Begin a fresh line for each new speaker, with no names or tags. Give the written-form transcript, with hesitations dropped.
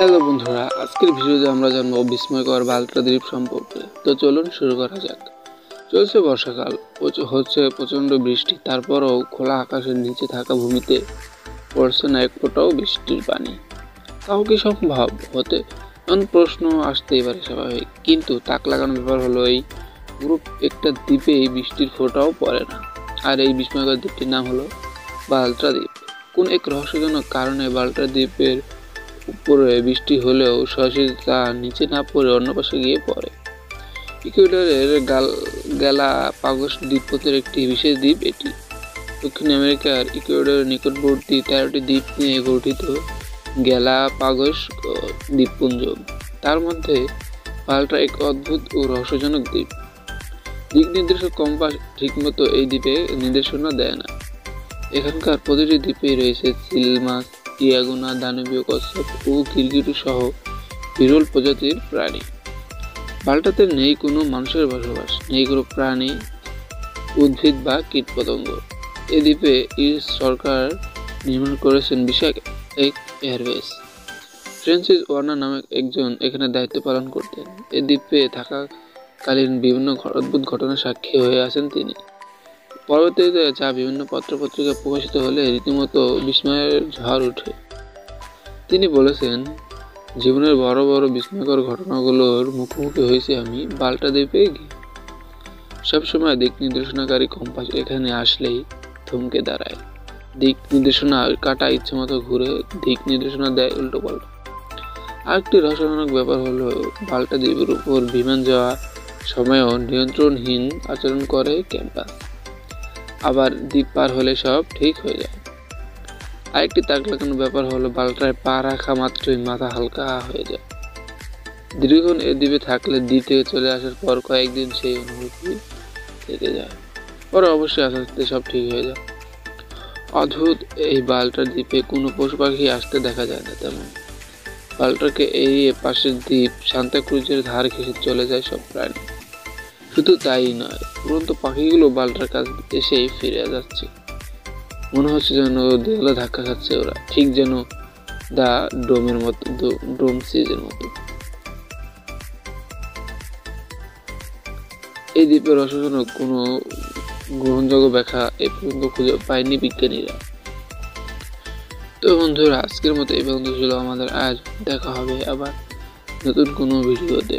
Hello বন্ধুরা, আজকের ভিডিওতে আমরা জানবো বিস্ময়কর বালটা দ্বীপ সম্পর্কে। তো চলুন শুরু করা যাক। চলছে বর্ষাকাল, হচ্ছে প্রচণ্ড বৃষ্টি, তারপরও খোলা আকাশের নিচে থাকা ভূমিতে পড়ছে না এক ফোঁটাও বৃষ্টির পানি। তাও কি সম্ভব হতে? এমন প্রশ্ন আসতেই পারে, স্বাভাবিক। কিন্তু তাক লাগানো ব্যাপার হলো, এই পুরো একটা দ্বীপে বৃষ্টির ফোঁটাও পড়ে না। আর এই বিস্ময়কর দ্বীপটির নাম হলো বালটা দ্বীপ। কোন এক রহস্যজনক কারণে বালটা দ্বীপের উপরে বৃষ্টি হলেও সরাসরি তা নিচে না পড়ে অন্য পাশে গিয়ে পড়ে। ইকুয়েডরের গ্যালাপাগোস দ্বীপপুঞ্জের একটি বিশেষ দ্বীপ এটি। দক্ষিণ আমেরিকার ইকুয়েডরের নিকটবর্তী 13টি দ্বীপ নিয়ে গঠিত গ্যালাপাগোস দ্বীপপুঞ্জ। তার মধ্যে পাল্টা এক অদ্ভুত ও রহস্যজনক দ্বীপ। দিক নির্দেশক কম্পাস ঠিকমতো এই দ্বীপে নির্দেশনা দেয় না। এখানকার প্রতিটি দ্বীপেই রয়েছে চিল মাছ, ইয়াগুনা, দানবীয় কচ্ছপ ও গিরগিটি সহ বিরল প্রজাতির প্রাণী। বালটাতে নেই কোনো মানুষের বসবাস, নেই কোনো প্রাণী, উদ্ভিদ বা কীটপতঙ্গ। এ দ্বীপে সরকার নির্মাণ করেছেন বিশাল এক এয়ারবেস। ফ্রান্সিস ওয়ার্নার নামে একজন এখানে দায়িত্ব পালন করতেন। এ দ্বীপে থাকাকালীন বিভিন্ন অদ্ভুত ঘটনার সাক্ষী হয়ে আছেন তিনি। পরবর্তীতে যা বিভিন্ন পত্রপত্রিকায় প্রকাশিত হলে রীতিমতো বিস্ময়ের ঝড় ওঠে। তিনি বলেছেন, জীবনের বড় বড় বিস্ময়কর ঘটনাগুলোর মুখোমুখি হয়েছি আমি বালটা দ্বীপে গিয়ে। সবসময় দিক নির্দেশনাকারী কম্পাস এখানে আসলেই থমকে দাঁড়ায়। দিক নির্দেশনা কাটা ইচ্ছেমতো ঘুরে দিক নির্দেশনা দেয় উল্টো পাল্টা। আরেকটি রহস্যজনক ব্যাপার হলো, বালটা দ্বীপের উপর বিমান যাওয়ার সময়ও নিয়ন্ত্রণহীন আচরণ করে ক্যাম্পাস। আবার দ্বীপ পার হলে সব ঠিক হয়ে যায়। আরেকটি তাক লাগানো ব্যাপার হলো, বালটায় পা রাখা মাত্রই মাথা হালকা হয়ে যায়। দীর্ঘক্ষণ এ দ্বীপে থাকলে দ্বীপ থেকে চলে আসার পর কয়েকদিন সেই অনুভূতি থেকে যায়। পরে অবশ্যই আস্তে আস্তে সব ঠিক হয়ে যায়। অদ্ভুত এই বালটা দ্বীপে কোনো পশু পাখি আসতে দেখা যায় না তেমন। বালটাকে এই পাশের দ্বীপ সান্তা ক্রুজের ধার ঘেঁষে চলে যায় সব প্রাণী। শুধু তাই নয়, উড়ন্ত পাখিগুলো বালটার কাছে এসেই ফিরে যাচ্ছে। মনে হচ্ছে যেন দেয়ালে ধাক্কা খাচ্ছে ওরা, ঠিক যেন দা ডোমের মতো, ডোম সিজের মতো। এই দ্বীপের রহস্যজনক কোনো গ্রহণযোগ্য ব্যাখ্যা এ পর্যন্ত খুঁজে পায়নি বিজ্ঞানীরা। তো বন্ধুরা, আজকের মতো এই পর্যন্ত ছিল আমাদের আজ। দেখা হবে আবার নতুন কোনো ভিডিওতে।